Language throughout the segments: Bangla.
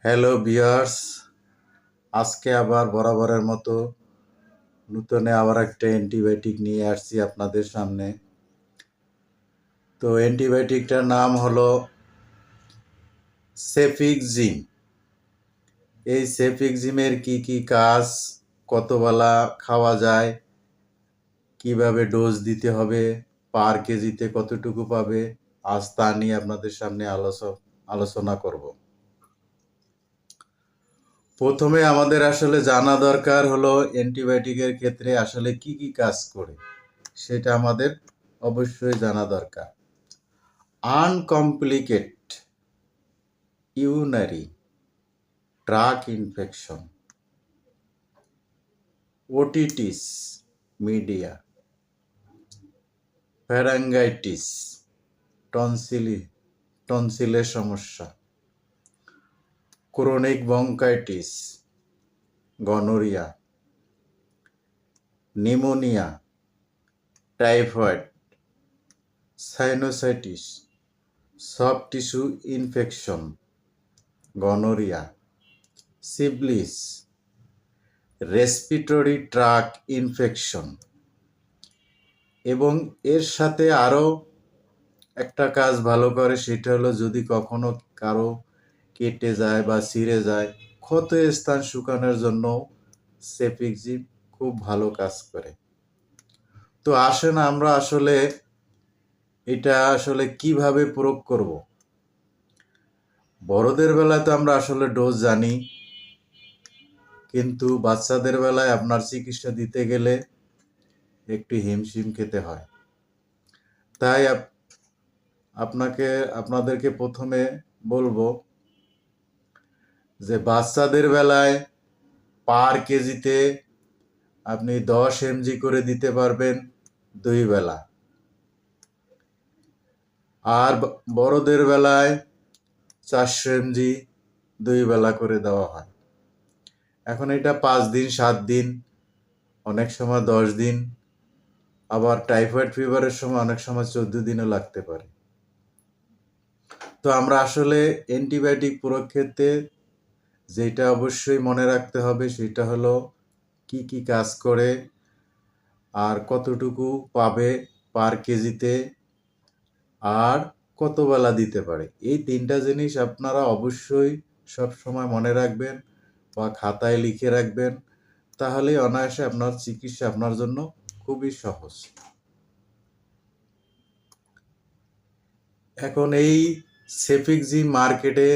হ্যালো ভিউয়ার্স, আজকে আবার বরাবরের মতো নূতনে আবার একটা অ্যান্টিবায়োটিক নিয়ে আসছি আপনাদের সামনে। তো অ্যান্টিবায়োটিকটার নাম হলো সেফিক্সিম। এই সেফিক্সিমের কি কাজ, কতবেলা খাওয়া যায়, কিভাবে ডোজ দিতে হবে, পার কেজিতে কতটুকু পাবে, আজ তা নিয়ে আপনাদের সামনে আলোচনা করব। প্রথমে আমাদের আসলে জানা দরকার হলো অ্যান্টিবায়োটিকের ক্ষেত্রে আসলে কি কাজ করে, সেটা আমাদের অবশ্যই জানা দরকার। Uncomplicated urinary tract infection, otitis media, pharyngitis, টনসিলের সমস্যা, chronic bronchitis, gonorrhoea, pneumonia, typhoid, sinusitis, soft tissue infection, gonorrhoea, syphilis, respiratory tract infection. এবং এর সাথে আরও একটা কাজ ভালো করে, সেটা হলো যদি কখনো কারো কেটে যায় বা ছিঁড়ে যায়, ক্ষত স্থান শুকানোর জন্য সেফিক্সিম খুব ভালো কাজ করে। তো আসেন আমরা আসলে এটা আসলে কিভাবে প্রয়োগ করব। বড়দের বেলায় তো আমরা আসলে ডোজ জানি, কিন্তু বাচ্চাদের বেলায় আপনার চিকিৎসা দিতে গেলে একটু হিমশিম খেতে হয়। তাই আপনাদেরকে প্রথমে বলবো যে বাচ্চাদের বেলায় পার কেজিতে আপনি 10 mg করে দিতে পারবেন 2 বেলা, আর বড়দের বেলায় 400 mg 2 বেলা করে দেওয়া হয়। এখন এটা 5 দিন, 7 দিন, অনেক সময় 10 দিন, আবার টাইফয়েড ফিভারের সময় অনেক সময় 14 দিনও লাগতে পারে। তো আমরা আসলে অ্যান্টিবায়োটিক প্রয়োগ ক্ষেত্রে যেটা অবশ্যই মনে রাখতে হবে সেটা হলো কি কাজ করে আর কতটুকু পাবে পার কেজিতে আর কত বেলা দিতে পারে। এই 3টা জিনিস আপনারা অবশ্যই সব সময় মনে রাখবেন বা খাতায় লিখে রাখবেন, তাহলেই অনায়াসে আপনার চিকিৎসা আপনার জন্য খুবই সহজ। এখন এই সেফিক্সিম মার্কেটে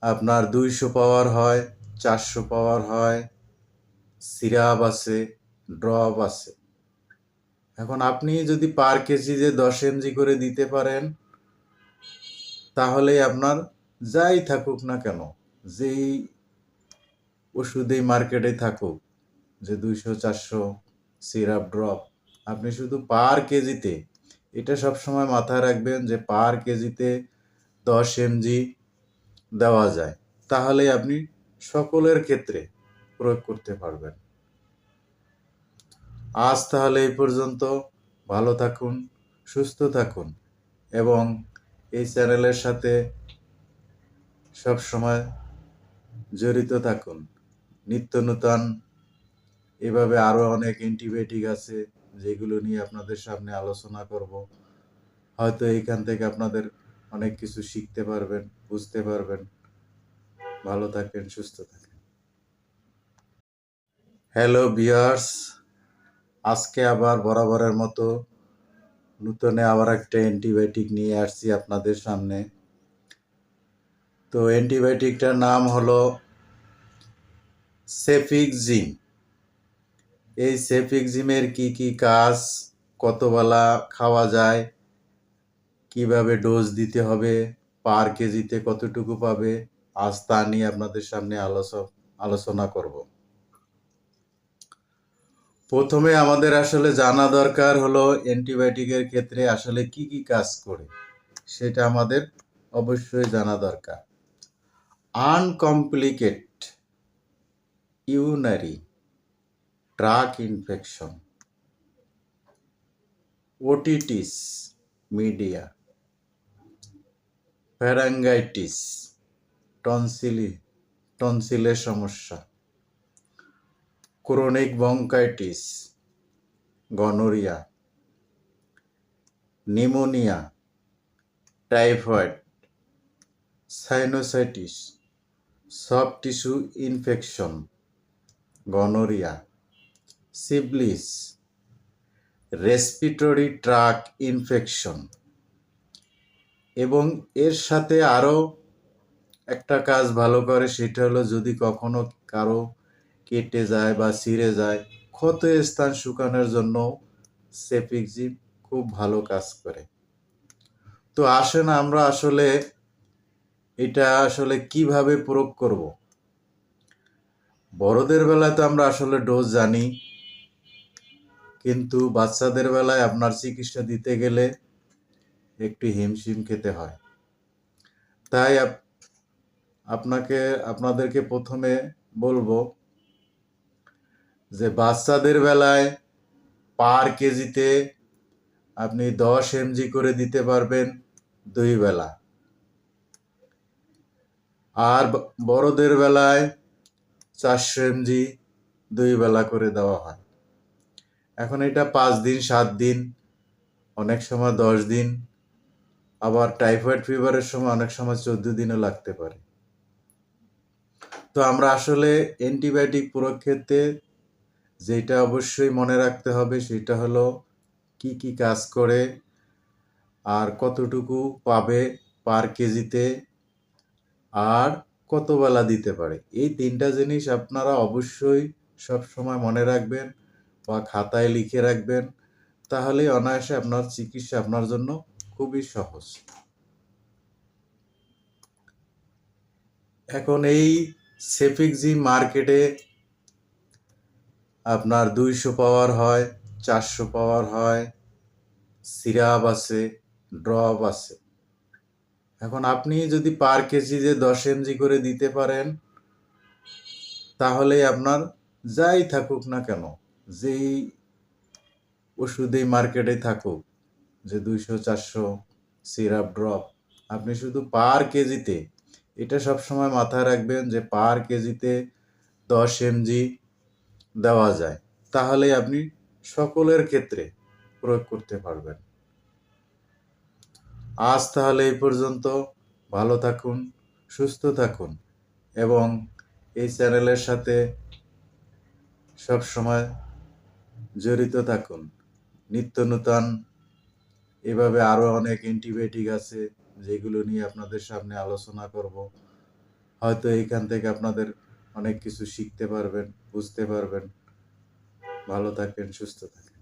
আপনার 200 পাওয়ার হয়, 400 পাওয়ার হয়, সিরাপ আছে, ড্রপ আছে। এখন আপনি যদি পার কেজি যে 10 mg করে দিতে পারেন, তাহলে আপনার যাই থাকুক না কেন, যেই ওষুধেই মার্কেটে থাকুক, যে 200-400 সিরাপ ড্রপ, আপনি শুধু পার কেজিতে, এটা সবসময় মাথায় রাখবেন যে পার কেজিতে 10 mg দেওয়া যায়, তাহলে আপনি সকলের ক্ষেত্রে প্রয়োগ করতে পারবেন। আজ তাহলে এই পর্যন্ত। ভালো থাকুন, সুস্থ থাকুন এবং এই চ্যানেলের সাথে সব সময় জড়িত থাকুন। নিত্য নূতন এভাবে আরও অনেক অ্যান্টিবায়োটিক আছে, যেগুলো নিয়ে আপনাদের সামনে আলোচনা করব। হয়তো এইখান থেকে আপনাদের অনেক কিছু শিখতে পারবেন, বুঝতে পারবেন। ভালো থাকেন, সুস্থ থাকেন। হ্যালো ভিউয়ার্স, আজকে আবার বরাবরের মতো নূতনে আবার একটা অ্যান্টিবায়োটিক নিয়ে আসছি আপনাদের সামনে। তো অ্যান্টিবায়োটিকটার নাম হলো সেফিক্সিম। এই সেফিক্সিমের কি কাজ, কতবেলা খাওয়া যায়, কিভাবে ডোজ দিতে হবে, পার কেজিতে কতটুকু পাবে, আজ তা নিয়ে আপনাদের সামনে আলোচনা করব। প্রথমে আমাদের আসলে জানা দরকার হলো অ্যান্টিবায়োটিকের ক্ষেত্রে আসলে কি কাজ করে, সেটা আমাদের অবশ্যই জানা দরকার। Uncomplicated urinary tract infection, otitis media, pharyngitis, tonsil টনসিলের সমস্যা, chronic bronchitis, gonorrhoea, pneumonia, typhoid, sinusitis, soft tissue infection, gonorrhoea, syphilis, respiratory tract infection এবং এর সাথে আরও একটা কাজ ভালো করে, সেটা হলো যদি কখনো কারো কেটে যায় বা ছিঁড়ে যায়, ক্ষত স্থান শুকানোর জন্য সেফিক্সিম খুব ভালো কাজ করে। তো আসেন আমরা আসলে এটা আসলে কিভাবে প্রয়োগ করব। বড়দের বেলায় তো আমরা আসলে ডোজ জানি, কিন্তু বাচ্চাদের বেলায় আপনার চিকিৎসা দিতে গেলে একটু হিমশিম খেতে হয়। তাই আপনাদেরকে প্রথমে বলবো যে বাচ্চাদের বেলায় পার কেজিতে আপনি 10 mg করে দিতে পারবেন 2 বেলা, আর বড়দের বেলায় 400 mg 2 বেলা করে দেওয়া হয়। এখন এটা 5 দিন, 7 দিন, অনেক সময় 10 দিন, আবার টাইফয়েড ফিভারের সময় অনেক সময় 14 দিনও লাগতে পারে। তো আমরা আসলে অ্যান্টিবায়োটিক প্রয়োগ ক্ষেত্রে যেটা অবশ্যই মনে রাখতে হবে সেটা হলো কি কি কাজ করে আর কতটুকু পাবে পার কেজিতে আর কত বেলা দিতে পারে। এই 3টা জিনিস আপনারা অবশ্যই সব সময় মনে রাখবেন বা খাতায় লিখে রাখবেন, তাহলেই অনায়াসে আপনার চিকিৎসা আপনার জন্য খুবই সহজ। এখন এই সেফিক্সিম মার্কেটে আপনার 200 পাওয়ার হয়, 400 পাওয়ার হয়, সিরাপ আছে, ড্রপ আছে। এখন আপনি যদি পার কেজি যে 10 mg করে দিতে পারেন, তাহলে আপনার যাই থাকুক না কেন, যেই ওষুধেই মার্কেটে থাকুক, যে 200-400 সিরাপ ড্রপ, আপনি শুধু পার কেজিতে, এটা সবসময় মাথায় রাখবেন যে পার কেজিতে 10 mg দেওয়া যায়, তাহলে আপনি সকলের ক্ষেত্রে প্রয়োগ করতে পারবেন। আজ তাহলে এই পর্যন্ত। ভালো থাকুন, সুস্থ থাকুন এবং এই চ্যানেলের সাথে সব সময় জড়িত থাকুন। নিত্য নূতন এভাবে আরও অনেক অ্যান্টিবায়োটিক আছে যেগুলো নিয়ে আপনাদের সামনে আলোচনা করব। হয়তো এইখান থেকে আপনাদের অনেক কিছু শিখতে পারবেন, বুঝতে পারবেন। ভালো থাকবেন, সুস্থ থাকবেন।